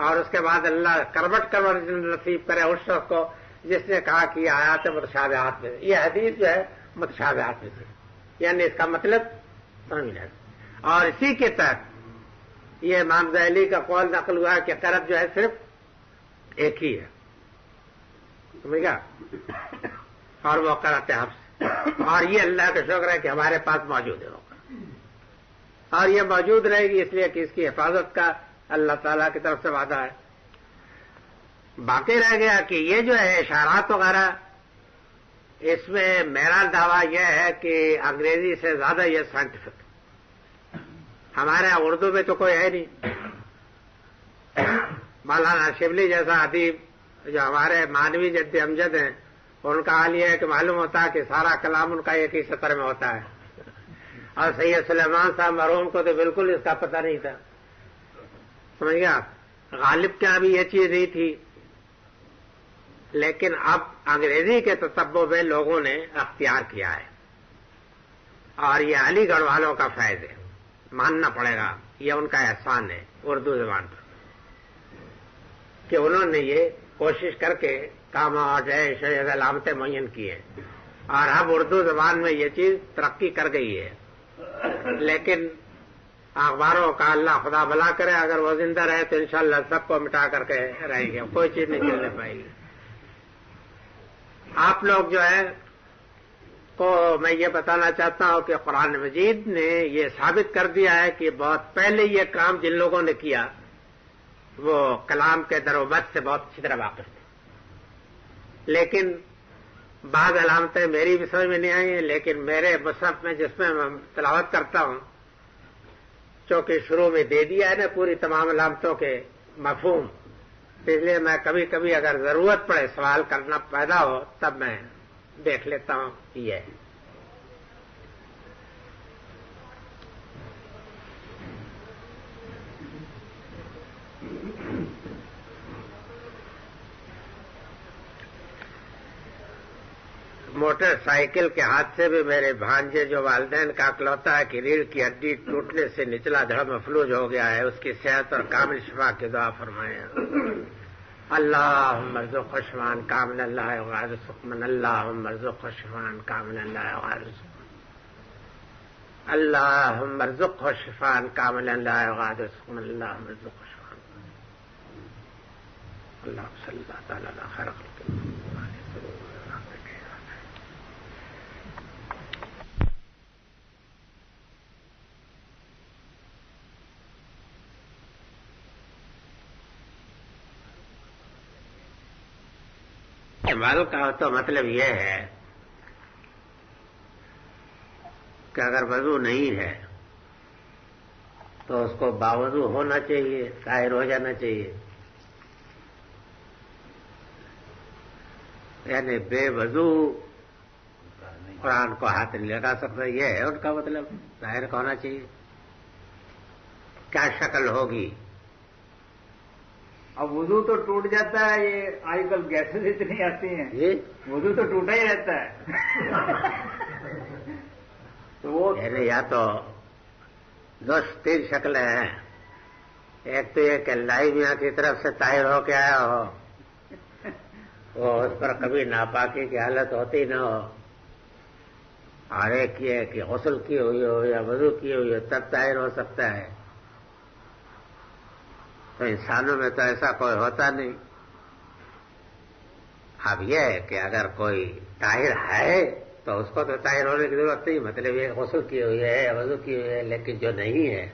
اور اس کے بعد اللہ کروٹ کروٹ نصیب کرے اس شخص کو جس نے کہا کہ یہ آیات متشابہات میں، یہ حدیث جو ہے متشابہات میں سے، یعنی اس کا مطلب سمجھ لیں۔ اور اسی کے تحت یہ امام ذیلی کا قول نقل ہوا کہ قرأت جو ہے صرف ایک ہی ہے، سمجھ گا، اور وہ قرأت حفص، اور یہ اللہ کا شکر ہے کہ ہمارے پاس موجود ہے اور یہ موجود رہے گی، اس لیے کہ اس کی حفاظت کا اللہ تعالیٰ کی طرف سے وعدہ ہے۔ باقی رہ گیا کہ یہ جو ہے اشارات وغیرہ، اس میں میرا دعویٰ یہ ہے کہ انگریزی سے زیادہ یہ سائنٹیفک، ہمارے یہاں اردو میں تو کوئی ہے نہیں۔ مولانا شبلی جیسا ادیب جو ہمارے مانوی جد امجد ہیں، ان کا حال یہ ہے کہ معلوم ہوتا ہے کہ سارا کلام ان کا ایک ہی سطر میں ہوتا ہے، اور سید سلیمان صاحب مرحوم کو تو بالکل اس کا پتہ نہیں تھا، سمجھ گیا۔ غالب کے ابھی یہ چیز نہیں تھی، لیکن اب انگریزی کے تتبع میں لوگوں نے اختیار کیا ہے، اور یہ علی گڑھ والوں کا فیض ہے، ماننا پڑے گا، یہ ان کا احسان ہے اردو زبان پر کہ انہوں نے یہ کوشش کر کے کام اور شاید علامتیں معین کی ہیں، اور اب اردو زبان میں یہ چیز ترقی کر گئی ہے۔ لیکن اخباروں کا اللہ خدا بھلا کرے، اگر وہ زندہ رہے تو انشاءاللہ سب کو مٹا کر کے رہیں گے، کوئی چیز نہیں چلنے پائے گی۔ آپ لوگ جو ہے کو میں یہ بتانا چاہتا ہوں کہ قرآن مجید نے یہ ثابت کر دیا ہے کہ بہت پہلے یہ کام جن لوگوں نے کیا وہ کلام کے در و بد سے بہت اچھی طرح واقف تھے، لیکن بعض علامتیں میری بھی سمجھ میں نہیں آئی ہیں، لیکن میرے مصحف میں جس میں میں تلاوت کرتا ہوں، چونکہ شروع میں دے دیا ہے نا پوری تمام علامتوں کے مفہوم، اس لیے میں کبھی کبھی اگر ضرورت پڑے سوال کرنا پیدا ہو تب میں دیکھ لیتا ہوں۔ یہ موٹر سائیکل کے حادثے میں میرے بھانجے جو والدین کا اکلوتا ہے کہ ریڑھ کی ہڈی ٹوٹنے سے نچلا دھڑ مفلوج ہو گیا ہے، اس کی صحت اور کامل شفا کی دعا فرمائیں۔ اللہم ارزقہ شفاء کاملا لا یغادر سقما، اللہم ارزقہ شفاء کاملا لا یغادر سقما، اللہم ارزقہ شفاء کاملا لا یغادر سقما، اللہم ارزقہ شفاء۔ اللہم صلی اللہ تعالی علی خیر خلقہ۔ مال کا تو مطلب یہ ہے کہ اگر وضو نہیں ہے تو اس کو باوضو ہونا چاہیے، طاہر ہو جانا چاہیے، یعنی بے وضو قرآن کو ہاتھ نہیں لگا سکتا، یہ ہے ان کا مطلب، طاہر کا ہونا چاہیے۔ کیا شکل ہوگی؟ اب وضو تو ٹوٹ جاتا ہے، یہ آج کل گیسز اتنی آتی ہیں، وضو تو ٹوٹا ہی رہتا ہے۔ تو وہ یعنی یا تو دو تین شکلیں ہیں، ایک تو یہ کہ اللہ میاں کی طرف سے طاہر ہو کے آیا ہو، وہ اس پر کبھی ناپاکی کی حالت ہوتی نہ ہو، اور ایک یہ کہ غسل کی ہوئی ہو یا وضو کی ہوئی ہو تب طاہر ہو سکتا ہے۔ تو انسانوں میں تو ایسا کوئی ہوتا نہیں۔ اب یہ ہے کہ اگر کوئی طاہر ہے تو اس کو تو طاہر ہونے کی ضرورت نہیں، مطلب یہ غسل کی ہوئی ہے یا وضو کی ہوئی ہے، لیکن جو نہیں ہے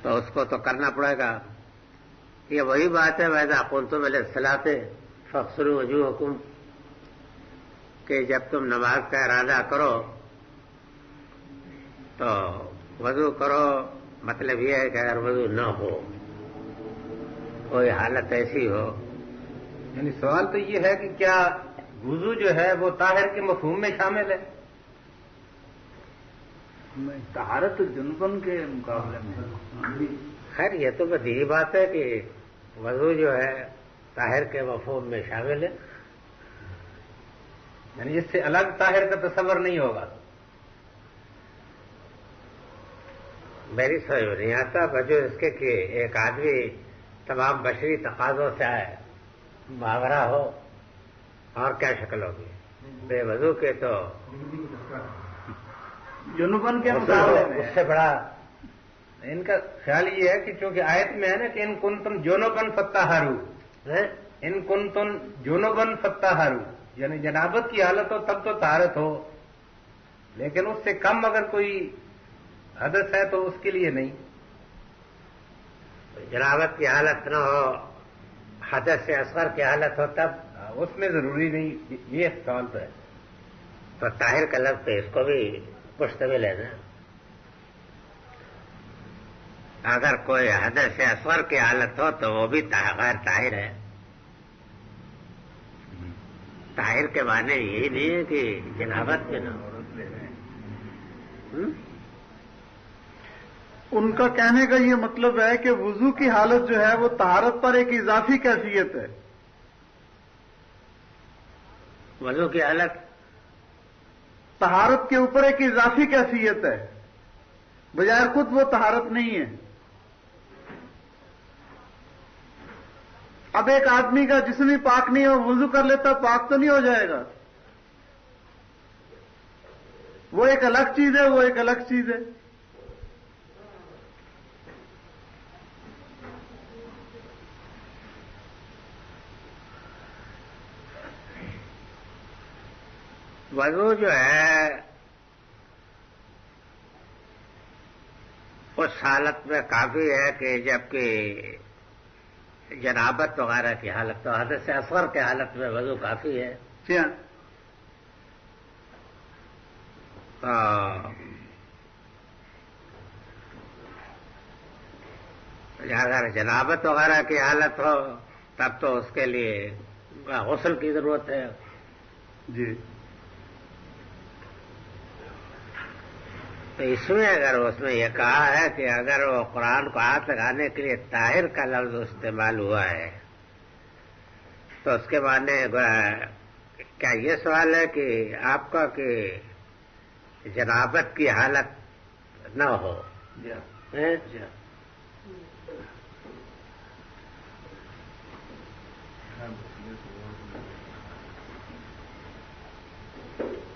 تو اس کو تو کرنا پڑے گا۔ یہ وہی بات ہے وَإِذَا قُمْتُمْ إِلَى الصَّلَاةِ فَاغْسِلُوا وُجُوهَكُمْ، کہ جب تم نماز کا ارادہ کرو تو وضو کرو، مطلب یہ ہے کہ اگر وضو نہ ہو، کوئی حالت ایسی ہو۔ یعنی سوال تو یہ ہے کہ کیا وضو جو ہے وہ طاہر کے مفہوم میں شامل ہے؟ طہارت جنبن کے مقابلے میں خیر یہ تو بدیہی بات ہے کہ وضو جو ہے طاہر کے مفہوم میں شامل ہے، یعنی اس سے الگ طاہر کا تصور نہیں ہوگا۔ میری سمجھ میں نہیں آتا، بجو اس کے کہ ایک آدمی تمام بشری تقاضوں سے ماورا ہو اور کیا شکل ہوگی؟ بے وضو کے تو جنوبن کے مقابلے میں اس سے بڑا ان کا خیال یہ ہے کہ چونکہ آیت میں ہے نا کہ ان کنتم جنوبن فتحارو، ان کنتم جنوبن فتحارو، یعنی جنابت کی حالت ہو تب تو طہارت ہو، لیکن اس سے کم اگر کوئی حدث ہے تو اس کے لیے نہیں۔ جنابت کی حالت نہ ہو، حدث اصغر کی حالت ہو تب اس میں ضروری نہیں، یہ سوال تو ہے۔ تو طاہر کا لفظ اس کو بھی مشتمل ہے نا۔ اگر کوئی حدث اصغر کی حالت ہو تو وہ بھی غیر طاہر ہے۔ طاہر کے معنی یہی نہیں ہے کہ جنابت میں نہ ہو۔ ان کا کہنے کا یہ مطلب ہے کہ وضو کی حالت جو ہے وہ طہارت پر ایک اضافی کیفیت ہے۔ وضو کی حالت طہارت کے اوپر ایک اضافی کیفیت ہے، بجائے خود وہ طہارت نہیں ہے۔ اب ایک آدمی کا جسم ہی پاک نہیں ہو، وضو کر لیتا پاک تو نہیں ہو جائے گا؟ وہ ایک الگ چیز ہے، وہ ایک الگ چیز ہے۔ وضو جو ہے اس حالت میں کافی ہے کہ جبکہ جنابت وغیرہ کی حالت تو حدث اصغر کی حالت میں وضو کافی ہے۔ جی ہاں، اگر جنابت وغیرہ کی حالت ہو تب تو اس کے لیے غسل کی ضرورت ہے۔ جی، تو اس میں اگر اس میں یہ کہا ہے کہ اگر وہ قرآن کو ہاتھ لگانے کے لیے طاہر کا لفظ استعمال ہوا ہے تو اس کے معنی کیا یہ سوال ہے کہ آپ کا کہ جنابت کی حالت نہ ہو؟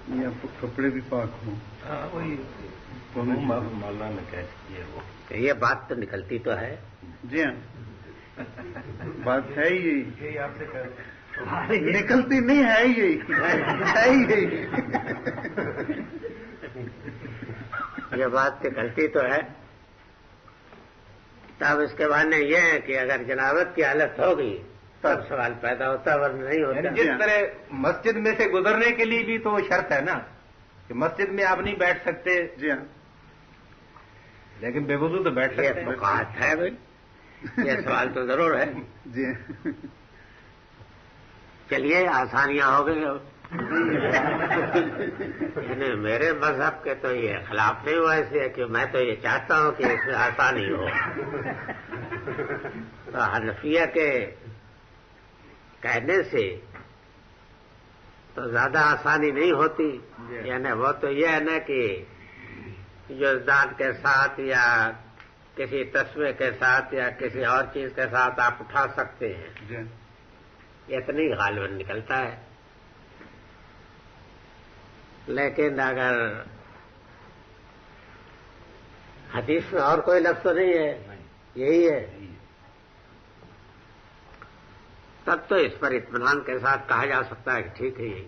یہ آپ کو کپڑے بھی پاک ہوں۔ وہی مولانا نے کہہ دیا وہ یہ بات تو نکلتی تو ہے۔ جی ہاں، بات ہے یہی، آپ سے نکلتی نہیں ہے یہی، ہے یہی۔ یہ بات نکلتی تو ہے۔ تب اس کے معنی یہ ہے کہ اگر جنابت کی حالت ہوگی تب سوال پیدا ہوتا ہے، ورنہ نہیں ہوتا۔ جس طرح مسجد میں سے گزرنے کے لیے بھی تو شرط ہے نا کہ مسجد میں آپ نہیں بیٹھ سکتے، جی ہاں، لیکن بے وضو تو بیٹھ سکتے ہیں۔ فقاہت ہے بھائی، یہ سوال تو ضرور ہے۔ جی چلیے آسانیاں ہو گئی۔ یعنی میرے مذہب کے تو یہ خلاف نہیں ہوا، اس لیے کہ میں تو یہ چاہتا ہوں کہ اس میں آسانی ہو۔ تو حنفیہ کے کہنے سے تو زیادہ آسانی نہیں ہوتی، یعنی وہ تو یہ ہے نا کہ جزدان کے ساتھ یا کسی تسمے کے ساتھ یا کسی اور چیز کے ساتھ آپ اٹھا سکتے ہیں، جی، اتنی غالباً نکلتا ہے۔ لیکن اگر حدیث میں اور کوئی لفظ تو نہیں ہے، یہی ہے، تب تو اس پر اطمینان کے ساتھ کہا جا سکتا ہے کہ ٹھیک ہے، یہی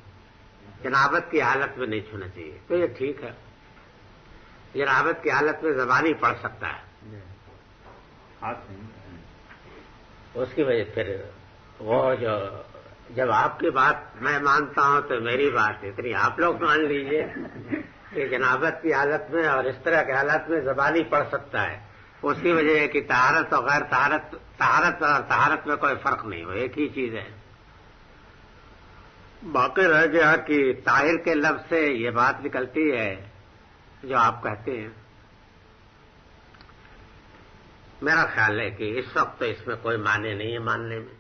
جنابت کی حالت میں نہیں چھونا چاہیے، تو یہ ٹھیک ہے۔ جنابت کی حالت میں زبانی پڑ سکتا ہے، اس کی وجہ پھر وہ جو جب آپ کی بات میں مانتا ہوں تو میری بات اتنی آپ لوگ مان لیجئے کہ جنابت کی حالت میں اور اس طرح کے حالات میں زبانی پڑ سکتا ہے، اس کی وجہ ہے کہ طہارت اور غیر طہارت، طہارت اور طہارت میں کوئی فرق نہیں ہو، ایک ہی چیز ہے۔ باقی رہ گیا کہ طاہر کے لفظ سے یہ بات نکلتی ہے جو آپ کہتے ہیں۔ میرا خیال ہے کہ اس وقت تو اس میں کوئی معنی نہیں ہے ماننے میں۔